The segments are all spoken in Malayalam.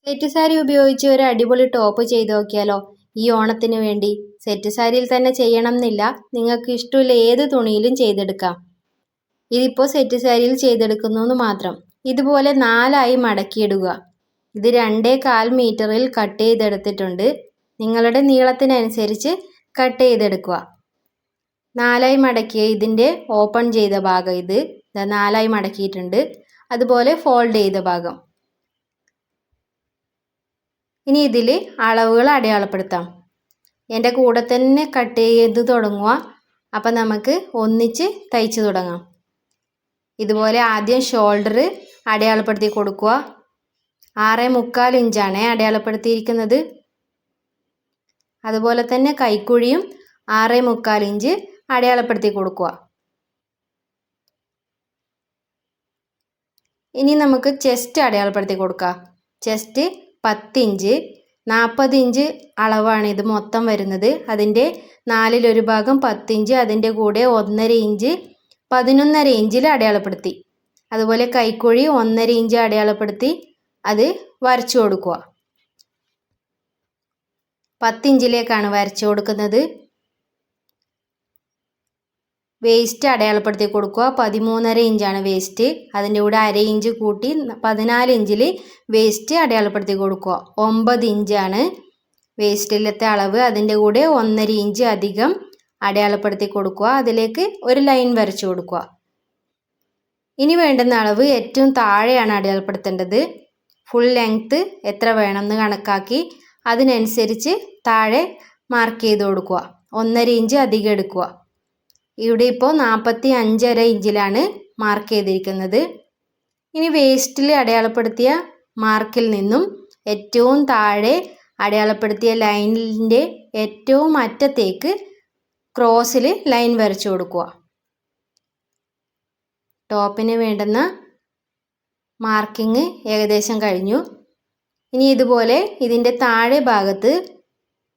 സെറ്റ് സാരി ഉപയോഗിച്ച് ഒരു അടിപൊളി ടോപ്പ് ചെയ്ത് നോക്കിയാലോ? ഈ ഓണത്തിന് വേണ്ടി. സെറ്റ് സാരിയിൽ തന്നെ ചെയ്യണം എന്നില്ല, നിങ്ങൾക്ക് ഇഷ്ടമുള്ള ഏത് തുണിയിലും ചെയ്തെടുക്കാം. ഇതിപ്പോൾ സെറ്റ് സാരിയിൽ ചെയ്തെടുക്കുന്നു എന്ന് മാത്രം. ഇതുപോലെ 4ആയി മടക്കിയിടുക. ഇത് 2.25 മീറ്ററിൽ കട്ട് ചെയ്തെടുത്തിട്ടുണ്ട്. നിങ്ങളുടെ നീളത്തിനനുസരിച്ച് കട്ട് ചെയ്തെടുക്കുക. 4ആയി മടക്കിയ ഇതിൻ്റെ ഓപ്പൺ ചെയ്ത ഭാഗം ഇത് 4ആയി മടക്കിയിട്ടുണ്ട്. അതുപോലെ ഫോൾഡ് ചെയ്ത ഭാഗം. ഇനി ഇതിൽ അളവുകൾ അടയാളപ്പെടുത്താം. എൻ്റെ കൂടെ തന്നെ കട്ട് ചെയ്ത് തുടങ്ങുക. അപ്പം നമുക്ക് ഒന്നിച്ച് തയ്ച്ച് തുടങ്ങാം. ഇതുപോലെ ആദ്യം ഷോൾഡർ അടയാളപ്പെടുത്തി കൊടുക്കുക. 6.25 ഇഞ്ചാണ് അടയാളപ്പെടുത്തിയിരിക്കുന്നത്. അതുപോലെ തന്നെ കൈക്കുഴിയും 6.25 ഇഞ്ച് അടയാളപ്പെടുത്തി കൊടുക്കുക. ഇനി നമുക്ക് ചെസ്റ്റ് അടയാളപ്പെടുത്തി കൊടുക്കാം. ചെസ്റ്റ് 10 ഇഞ്ച്, 40 ഇഞ്ച് അളവാണ് ഇത് മൊത്തം വരുന്നത്. അതിൻ്റെ 1/4 ഭാഗം 10 ഇഞ്ച്, അതിൻ്റെ കൂടെ 1.5 ഇഞ്ച് 11.5 ഇഞ്ചിൽ അടയാളപ്പെടുത്തി. അതുപോലെ കൈക്കുഴി 1.5 ഇഞ്ച് അടയാളപ്പെടുത്തി അത് വരച്ചു കൊടുക്കുക. 10 ഇഞ്ചിലേക്കാണ് വരച്ചു കൊടുക്കുന്നത്. വേസ്റ്റ് അടയാളപ്പെടുത്തി കൊടുക്കുക. 13.5 ഇഞ്ചാണ് വേസ്റ്റ്. അതിൻ്റെ കൂടെ 1/2 ഇഞ്ച് കൂട്ടി 14 ഇഞ്ചിൽ വേസ്റ്റ് അടയാളപ്പെടുത്തി കൊടുക്കുക. 9 ഇഞ്ചാണ് വേസ്റ്റിലത്തെ അളവ്. അതിൻ്റെ കൂടെ 1.5 ഇഞ്ച് അധികം അടയാളപ്പെടുത്തി കൊടുക്കുക. അതിലേക്ക് ഒരു ലൈൻ വരച്ചു കൊടുക്കുക. ഇനി വേണ്ടുന്ന അളവ് ഏറ്റവും താഴെയാണ് അടയാളപ്പെടുത്തേണ്ടത്. ഫുൾ ലെങ്ത്ത് എത്ര വേണമെന്ന് കണക്കാക്കി അതിനനുസരിച്ച് താഴെ മാർക്ക് ചെയ്ത് കൊടുക്കുക. 1.5 ഇഞ്ച് അധികം എടുക്കുക. ഇവിടെ ഇപ്പോൾ 45.5 ഇഞ്ചിലാണ് മാർക്ക് ചെയ്തിരിക്കുന്നത്. ഇനി വേസ്റ്റിൽ അടയാളപ്പെടുത്തിയ മാർക്കിൽ നിന്നും ഏറ്റവും താഴെ അടയാളപ്പെടുത്തിയ ലൈനിൻ്റെ ഏറ്റവും അറ്റത്തേക്ക് ക്രോസിൽ ലൈൻ വരച്ചു കൊടുക്കുക. ടോപ്പിന് വേണ്ടുന്ന മാർക്കിങ് ഏകദേശം കഴിഞ്ഞു. ഇനി ഇതുപോലെ ഇതിൻ്റെ താഴെ ഭാഗത്ത്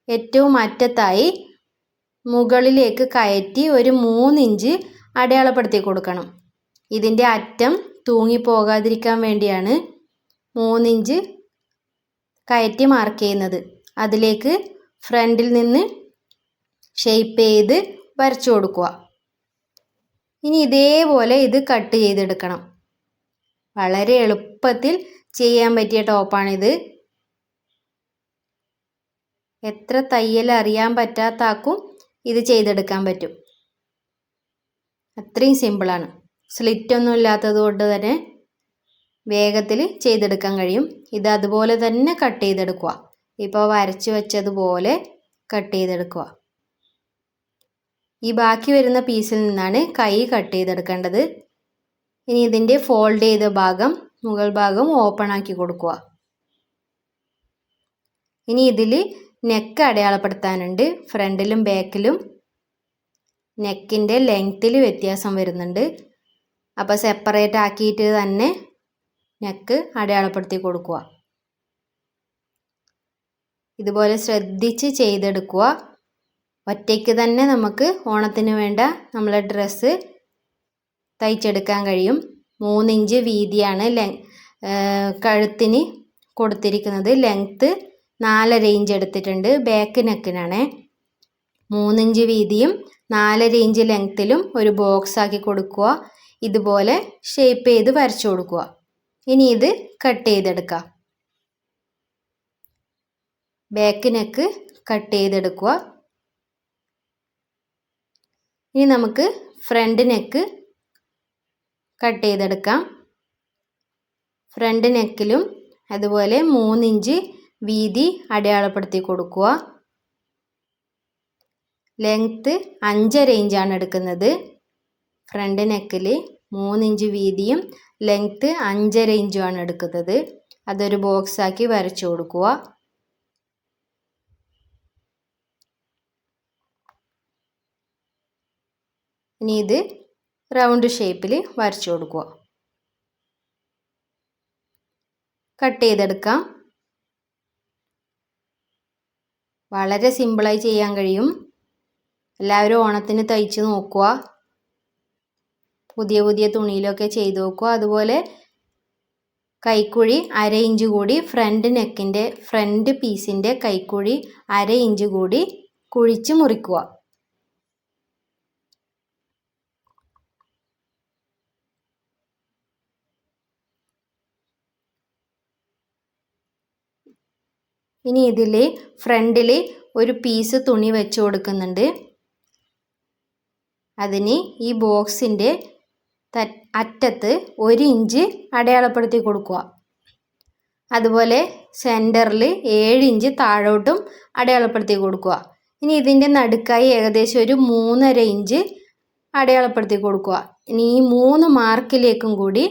ഏറ്റവും അറ്റത്തായി മുകളിലേക്ക് കയറ്റി ഒരു 3 ഇഞ്ച് അടയാളപ്പെടുത്തി കൊടുക്കണം. ഇതിൻ്റെ അറ്റം തൂങ്ങിപ്പോകാതിരിക്കാൻ വേണ്ടിയാണ് 3 ഇഞ്ച് കയറ്റി മാർക്ക് ചെയ്യുന്നത്. അതിലേക്ക് ഫ്രണ്ടിൽ നിന്ന് ഷേപ്പ് ചെയ്ത് വരച്ചു കൊടുക്കുക. ഇനി ഇതേപോലെ ഇത് കട്ട് ചെയ്തെടുക്കണം. വളരെ എളുപ്പത്തിൽ ചെയ്യാൻ പറ്റിയ ടോപ്പാണിത്. എത്ര തയ്യൽ അറിയാൻ പറ്റാത്ത ആൾക്കും ഇത് ചെയ്തെടുക്കാൻ പറ്റും. അത്രയും സിമ്പിളാണ്. സ്ലിറ്റൊന്നും ഇല്ലാത്തത് കൊണ്ട് തന്നെ വേഗത്തിൽ ചെയ്തെടുക്കാൻ കഴിയും. ഇത് അതുപോലെ തന്നെ കട്ട് ചെയ്തെടുക്കുക. ഇപ്പോൾ വരച്ച് വെച്ചതുപോലെ കട്ട് ചെയ്തെടുക്കുക. ഈ ബാക്കി വരുന്ന പീസിൽ നിന്നാണ് കൈ കട്ട് ചെയ്തെടുക്കേണ്ടത്. ഇനി ഇതിൻ്റെ ഫോൾഡ് ചെയ്ത ഭാഗം മുകൾ ഭാഗം ഓപ്പൺ ആക്കി കൊടുക്കുക. ഇനി ഇതിൽ നെക്ക് അടയാളപ്പെടുത്താനുണ്ട്. ഫ്രണ്ടിലും ബാക്കിലും നെക്കിൻ്റെ ലെങ്ത്തിൽ വ്യത്യാസം വരുന്നുണ്ട്. അപ്പോൾ സെപ്പറേറ്റ് ആക്കിയിട്ട് തന്നെ നെക്ക് അടയാളപ്പെടുത്തി കൊടുക്കുക. ഇതുപോലെ ശ്രദ്ധിച്ച് ചെയ്തെടുക്കുക. ഒറ്റയ്ക്ക് തന്നെ നമുക്ക് ഓണത്തിന് വേണ്ട നമ്മളെ ഡ്രസ്സ് തയ്ച്ചെടുക്കാൻ കഴിയും. 3 ഇഞ്ച് വീതിയാണ് കഴുത്തിന് കൊടുത്തിരിക്കുന്നത്. ലെങ്ത്ത് 4.5 ഇഞ്ച് എടുത്തിട്ടുണ്ട്. ബാക്ക് നെക്കിനാണ്. 3 ഇഞ്ച് വീതിയും 4.5 ഇഞ്ച് ലെങ്ത്തിലും ഒരു ബോക്സ് ആക്കി കൊടുക്കുക. ഇതുപോലെ ഷേപ്പ് ചെയ്ത് വരച്ചു കൊടുക്കുക. ഇനി ഇത് കട്ട് ചെയ്തെടുക്കാം. ബാക്ക് നെക്ക് കട്ട് ചെയ്തെടുക്കുക. ഇനി നമുക്ക് ഫ്രണ്ട് നെക്ക് കട്ട് ചെയ്തെടുക്കാം. ഫ്രണ്ട് നെക്കിലും അതുപോലെ 3 ഇഞ്ച് വീതി അടയാളപ്പെടുത്തി കൊടുക്കുക. ലെങ്ത്ത് 5.5 ഇഞ്ചാണ് എടുക്കുന്നത്. ഫ്രണ്ട് നെക്കിൽ 3 ഇഞ്ച് വീതിയും ലെങ്ത്ത് 5.5 ഇഞ്ചുമാണ് എടുക്കുന്നത്. അതൊരു ബോക്സ് ആക്കി വരച്ചു കൊടുക്കുക. ഇനി ഇത് റൗണ്ട് ഷേപ്പിൽ വരച്ചു കൊടുക്കുക. കട്ട് ചെയ്തെടുക്കാം. വളരെ സിമ്പിളായി ചെയ്യാൻ കഴിയും. എല്ലാവരും ഓണത്തിന് തയ്ച്ച് നോക്കുക. പുതിയ പുതിയ തുണിയിലൊക്കെ ചെയ്ത് നോക്കുക. അതുപോലെ കൈക്കുഴി 1/2 ഇഞ്ച് കൂടി ഫ്രണ്ട് നെക്കിൻ്റെ ഫ്രണ്ട് പീസിൻ്റെ കൈക്കുഴി 1/2 ഇഞ്ച് കൂടി കുഴിച്ച് മുറിക്കുക. ഇനി ഇതിൽ ഫ്രണ്ടിൽ ഒരു പീസ് തുണി വെച്ച് കൊടുക്കുന്നുണ്ട്. അതിന് ഈ ബോക്സിൻ്റെ അറ്റത്ത് 1 ഇഞ്ച് അടയാളപ്പെടുത്തി കൊടുക്കുക. അതുപോലെ സെൻറ്ററിൽ 7 ഇഞ്ച് താഴോട്ടും അടയാളപ്പെടുത്തി കൊടുക്കുക. ഇനി ഇതിൻ്റെ നടുക്കായി ഏകദേശം ഒരു 3.5 ഇഞ്ച് അടയാളപ്പെടുത്തി കൊടുക്കുക. ഇനി ഈ 3 മാർക്കിലേക്കും കൂടി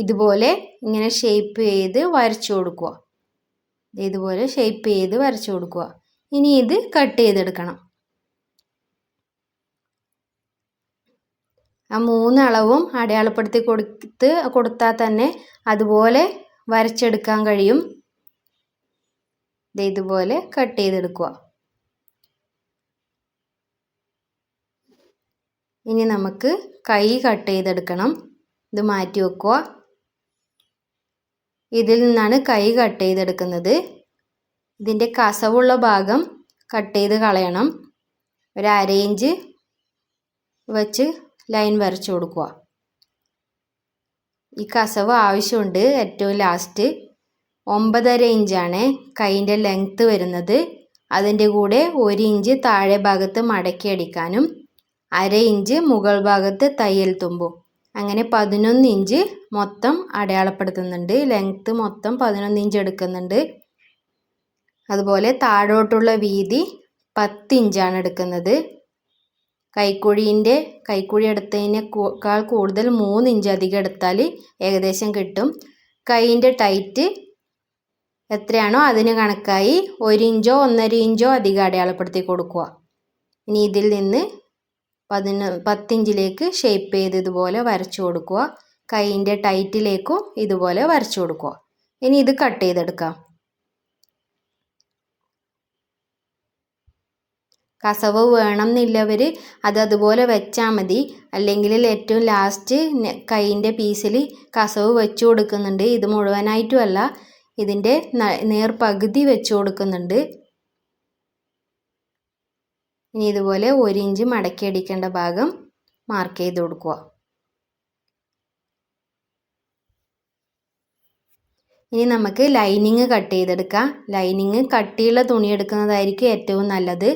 ഇതുപോലെ ഇങ്ങനെ ഷേപ്പ് ചെയ്ത് വരച്ചു കൊടുക്കുക. ഇതുപോലെ ഷേപ്പ് ചെയ്ത് വരച്ചു കൊടുക്കുക. ഇനി ഇത് കട്ട് ചെയ്തെടുക്കണം. ആ 3 അളവും അടയാളപ്പെടുത്തി കൊടുത്താൽ തന്നെ അതുപോലെ വരച്ചെടുക്കാൻ കഴിയും. ഇതുപോലെ കട്ട് ചെയ്തെടുക്കുക. ഇനി നമുക്ക് കൈ കട്ട് ചെയ്തെടുക്കണം. ഇത് മാറ്റി വെക്കുക. ഇതിൽ നിന്നാണ് കൈ കട്ട് ചെയ്തെടുക്കുന്നത്. ഇതിൻ്റെ കസവുള്ള ഭാഗം കട്ട് ചെയ്ത് കളയണം. ഒരു 1/2 ഇഞ്ച് വെച്ച് ലൈൻ വരച്ചു കൊടുക്കുക. ഈ കസവ് ആവശ്യമുണ്ട്. ഏറ്റവും ലാസ്റ്റ് 9.5 ഇഞ്ചാണ് കൈൻ്റെ ലെങ്ത്ത് വരുന്നത്. അതിൻ്റെ കൂടെ 1 ഇഞ്ച് താഴെ ഭാഗത്ത് മടക്കി അടിക്കാനും 1/2 ഇഞ്ച് മുകൾ ഭാഗത്ത് തയ്യൽ തുമ്പും, അങ്ങനെ 11 ഇഞ്ച് മൊത്തം അടയാളപ്പെടുത്തുന്നുണ്ട്. ലെങ്ത്ത് മൊത്തം 11 ഇഞ്ച് എടുക്കുന്നുണ്ട്. അതുപോലെ താഴോട്ടുള്ള വീതി 10 ഇഞ്ചാണ് എടുക്കുന്നത്. കൈക്കുഴി എടുത്തതിനേക്കാൾ കൂടുതൽ 3 ഇഞ്ച് അധികം എടുത്താൽ ഏകദേശം കിട്ടും. കൈയിൻ്റെ ടൈറ്റ് എത്രയാണോ അതിന് കണക്കായി 1 ഇഞ്ചോ 1.5 ഇഞ്ചോ അധികം അടയാളപ്പെടുത്തി കൊടുക്കുക. ഇനി ഇതിൽ നിന്ന് 10 ഇഞ്ചിലേക്ക് ഷേപ്പ് ചെയ്ത് ഇതുപോലെ വരച്ചു കൊടുക്കുക. കൈയിൻ്റെ ടൈറ്റിലേക്കും ഇതുപോലെ വരച്ചു കൊടുക്കുക. ഇനി ഇത് കട്ട് ചെയ്തെടുക്കാം. കസവ് വേണം എന്നില്ലവർ അതുപോലെ വെച്ചാൽ മതി. അല്ലെങ്കിൽ ഏറ്റവും ലാസ്റ്റ് കൈയിൻ്റെ പീസിൽ കസവ് വെച്ച് കൊടുക്കുന്നുണ്ട്. ഇത് മുഴുവനായിട്ടുമല്ല, ഇതിൻ്റെ നേർപകുതി വെച്ച് കൊടുക്കുന്നുണ്ട്. ഇനി ഇതുപോലെ 1 ഇഞ്ച് മടക്കി അടിക്കേണ്ട ഭാഗം മാർക്ക് ചെയ്ത് കൊടുക്കുക. ഇനി നമുക്ക് ലൈനിങ് കട്ട് ചെയ്തെടുക്കാം. ലൈനിങ് കട്ടിയുള്ള തുണി എടുക്കുന്നതായിരിക്കും ഏറ്റവും നല്ലത്.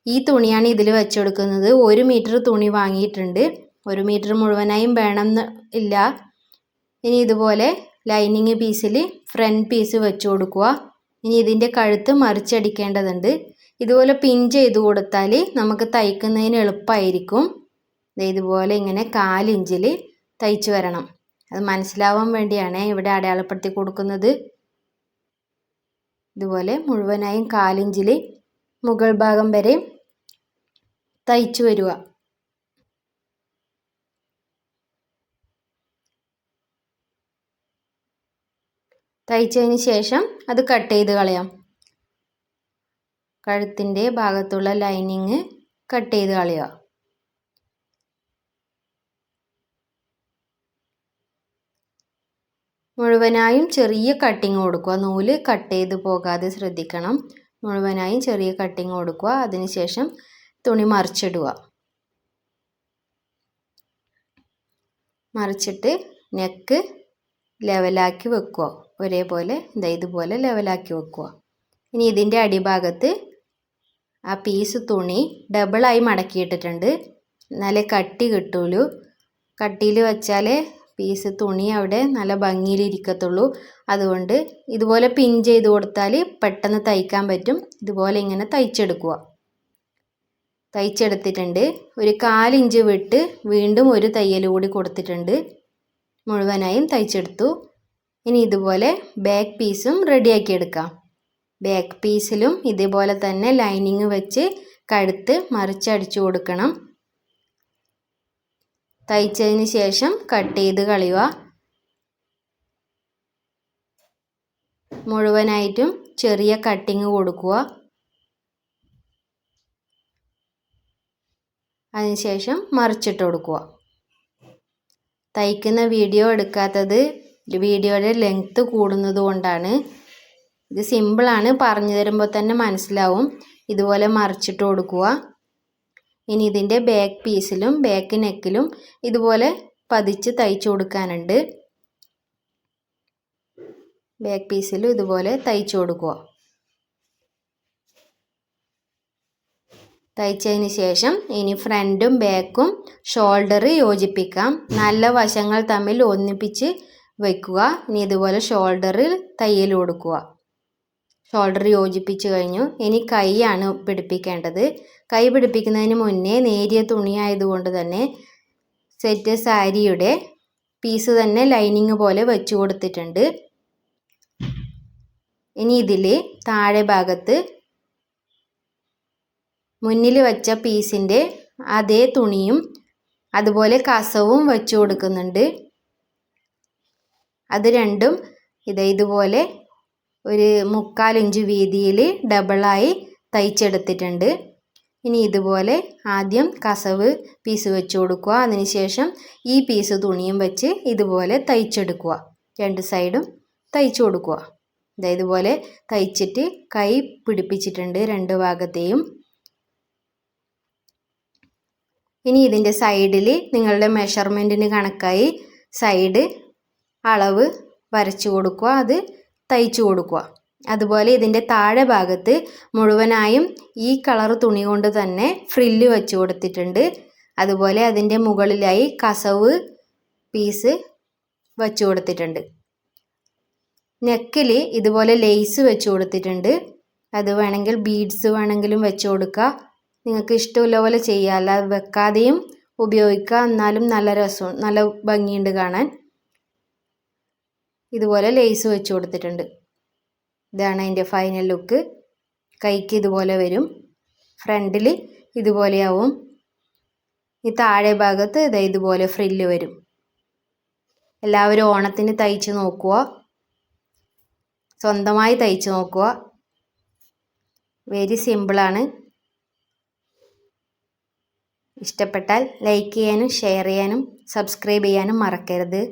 ഈ തുണിയാണ് ഇതിൽ വെച്ച് കൊടുക്കുന്നത്. 1 മീറ്റർ തുണി വാങ്ങിയിട്ടുണ്ട്. 1 മീറ്റർ മുഴുവനായും വേണമെന്ന് ഇല്ല. ഇനി ഇതുപോലെ ലൈനിങ് പീസിൽ ഫ്രണ്ട് പീസ് വെച്ച് കൊടുക്കുക. ഇനി ഇതിൻ്റെ കഴുത്ത് മറിച്ചടിക്കേണ്ടതുണ്ട്. ഇതുപോലെ പിൻ ചെയ്ത് കൊടുത്താൽ നമുക്ക് തയ്ക്കുന്നതിന് എളുപ്പമായിരിക്കും. ഇതുപോലെ ഇങ്ങനെ 4 ഇഞ്ചിൽ തയ്ച്ചു വരണം. അത് മനസ്സിലാവാൻ വേണ്ടിയാണ് ഇവിടെ അടയാളപ്പെടുത്തി കൊടുക്കുന്നത്. ഇതുപോലെ മുഴുവനായും 4 ഇഞ്ചിൽ മുകൾ ഭാഗം വരെ തയ്ച്ചു വരിക. തയ്ച്ചതിന് ശേഷം അത് കട്ട് ചെയ്ത് കളയാം. കഴുത്തിൻ്റെ ഭാഗത്തുള്ള ലൈനിങ് കട്ട് ചെയ്ത് കളയുക. മുഴുവനായും ചെറിയ കട്ടിങ് കൊടുക്കുക. നൂല് കട്ട് ചെയ്ത് പോകാതെ ശ്രദ്ധിക്കണം. മുഴുവനായും ചെറിയ കട്ടിങ് കൊടുക്കുക. അതിനുശേഷം തുണി മറിച്ചിടുക. മറിച്ചിട്ട് നെക്ക് ലെവലാക്കി വെക്കുക. ഒരേപോലെ ഇതുപോലെ ലെവലാക്കി വെക്കുക. ഇനി ഇതിൻ്റെ അടിഭാഗത്ത് ആ പീസ് തുണി ഡബിളായി മടക്കിയിട്ടിട്ടുണ്ട്. നല്ല കട്ടി കിട്ടുള്ളൂ. കട്ടിയിൽ വെച്ചാലേ പീസ് തുണി അവിടെ നല്ല ഭംഗിയിലിരിക്കത്തുള്ളൂ. അതുകൊണ്ട് ഇതുപോലെ പിൻ ചെയ്ത് കൊടുത്താൽ പെട്ടെന്ന് തയ്ക്കാൻ പറ്റും. ഇതുപോലെ ഇങ്ങനെ തയ്ച്ചെടുക്കുക. തയ്ച്ചെടുത്തിട്ടുണ്ട്. ഒരു 4 ഇഞ്ച് വിട്ട് വീണ്ടും ഒരു തയ്യൽ കൂടി കൊടുത്തിട്ടുണ്ട്. മുഴുവനായും തയ്ച്ചെടുത്തു. ഇനി ഇതുപോലെ ബാക്ക് പീസും റെഡിയാക്കി എടുക്കാം. ബാക്ക് പീസിലും ഇതേപോലെ തന്നെ ലൈനിങ് വെച്ച് കഴുത്ത് മറിച്ചടിച്ചു കൊടുക്കണം. തയ്ച്ചതിന് ശേഷം കട്ട് ചെയ്ത് കളയുക. മുഴുവനായിട്ടും ചെറിയ കട്ടിങ് കൊടുക്കുക. അതിനുശേഷം മറിച്ചിട്ട് കൊടുക്കുക. തയ്ക്കുന്ന വീഡിയോ എടുക്കാത്തത് വീഡിയോയുടെ ലെങ്ത്ത് കൂടുന്നത് കൊണ്ടാണ്. ഇത് സിമ്പിളാണ്, പറഞ്ഞു തരുമ്പോൾ തന്നെ മനസ്സിലാവും. ഇതുപോലെ മറിച്ചിട്ട് കൊടുക്കുക. ഇനി ഇതിൻ്റെ ബാക്ക് പീസിലും ബാക്ക് നെക്കിലും ഇതുപോലെ പതിച്ച് തയ്ച്ചു കൊടുക്കാനുണ്ട്. ബാക്ക് പീസിലും ഇതുപോലെ തയ്ച്ചു കൊടുക്കുക. തയ്ച്ചതിന് ശേഷം ഇനി ഫ്രണ്ടും ബാക്കും ഷോൾഡർ യോജിപ്പിക്കാം. നല്ല വശങ്ങൾ തമ്മിൽ ഒന്നിപ്പിച്ച് വയ്ക്കുക. ഇനി ഇതുപോലെ ഷോൾഡറിൽ തയ്യൽ കൊടുക്കുക. ഷോൾഡർ യോജിപ്പിച്ച് കഴിഞ്ഞു. ഇനി കൈയാണ് പിടിപ്പിക്കേണ്ടത്. കൈ പിടിപ്പിക്കുന്നതിന് മുന്നേ നേരിയ തുണിയായതുകൊണ്ട് തന്നെ സെറ്റ് സാരിയുടെ പീസ് തന്നെ ലൈനിങ് പോലെ വെച്ച് കൊടുത്തിട്ടുണ്ട്. ഇനി ഇതിൽ താഴെ ഭാഗത്ത് മുന്നിൽ വെച്ച പീസിൻ്റെ അതേ തുണിയും അതുപോലെ കസവും വെച്ച് കൊടുക്കുന്നുണ്ട്. അത് രണ്ടും ഇതുപോലെ ഒരു 1/4 ഇഞ്ച് വീതിയിൽ ഡബിളായി തയ്ച്ചെടുത്തിട്ടുണ്ട്. ഇനി ഇതുപോലെ ആദ്യം കസവ് പീസ് വെച്ച് കൊടുക്കുക. അതിനുശേഷം ഈ പീസ് തുണിയും വെച്ച് ഇതുപോലെ തയ്ച്ചെടുക്കുക. രണ്ട് സൈഡും തയ്ച്ചു കൊടുക്കുക. ഇതുപോലെ തയ്ച്ചിട്ട് കൈ പിടിപ്പിച്ചിട്ടുണ്ട് രണ്ട് ഭാഗത്തെയും. ഇനി ഇതിൻ്റെ സൈഡിൽ നിങ്ങളുടെ മെഷർമെൻറ്റിന് കണക്കായി സൈഡ് അളവ് വരച്ചു കൊടുക്കുക. അത് തയ്ച്ചു കൊടുക്കുക. അതുപോലെ ഇതിൻ്റെ താഴെ ഭാഗത്ത് മുഴുവനായും ഈ കളർ തുണി കൊണ്ട് തന്നെ ഫ്രില്ല് വെച്ച് കൊടുത്തിട്ടുണ്ട്. അതുപോലെ അതിൻ്റെ മുകളിലായി കസവ് പീസ് വെച്ച് കൊടുത്തിട്ടുണ്ട്. നെക്കിൽ ഇതുപോലെ ലേസ് വെച്ച് കൊടുത്തിട്ടുണ്ട്. അത് വേണമെങ്കിൽ ബീഡ്സ് വേണമെങ്കിലും വെച്ച് കൊടുക്കുക. നിങ്ങൾക്ക് ഇഷ്ടമുള്ള പോലെ ചെയ്യുക. അല്ലാതെ വെക്കാതെയും ഉപയോഗിക്കുക. എന്നാലും നല്ല രസവും നല്ല ഭംഗിയുണ്ട് കാണാൻ. ഇതുപോലെ ലേസ് വെച്ച് കൊടുത്തിട്ടുണ്ട്. ഇതാണ് അതിൻ്റെ ഫൈനൽ ലുക്ക്. കൈക്ക് ഇതുപോലെ വരും. ഫ്രണ്ടിൽ ഇതുപോലെയാവും. ഈ താഴെ ഭാഗത്ത് ഇതുപോലെ ഫ്രില്ല് വരും. എല്ലാവരും ഓണത്തിന് തയ്ച്ച് നോക്കുക. സ്വന്തമായി തയ്ച്ച് നോക്കുക. വെരി സിമ്പിളാണ്. ഇഷ്ടപ്പെട്ടാൽ ലൈക്ക് ചെയ്യാനും ഷെയർ ചെയ്യാനും സബ്സ്ക്രൈബ് ചെയ്യാനും മറക്കരുത്.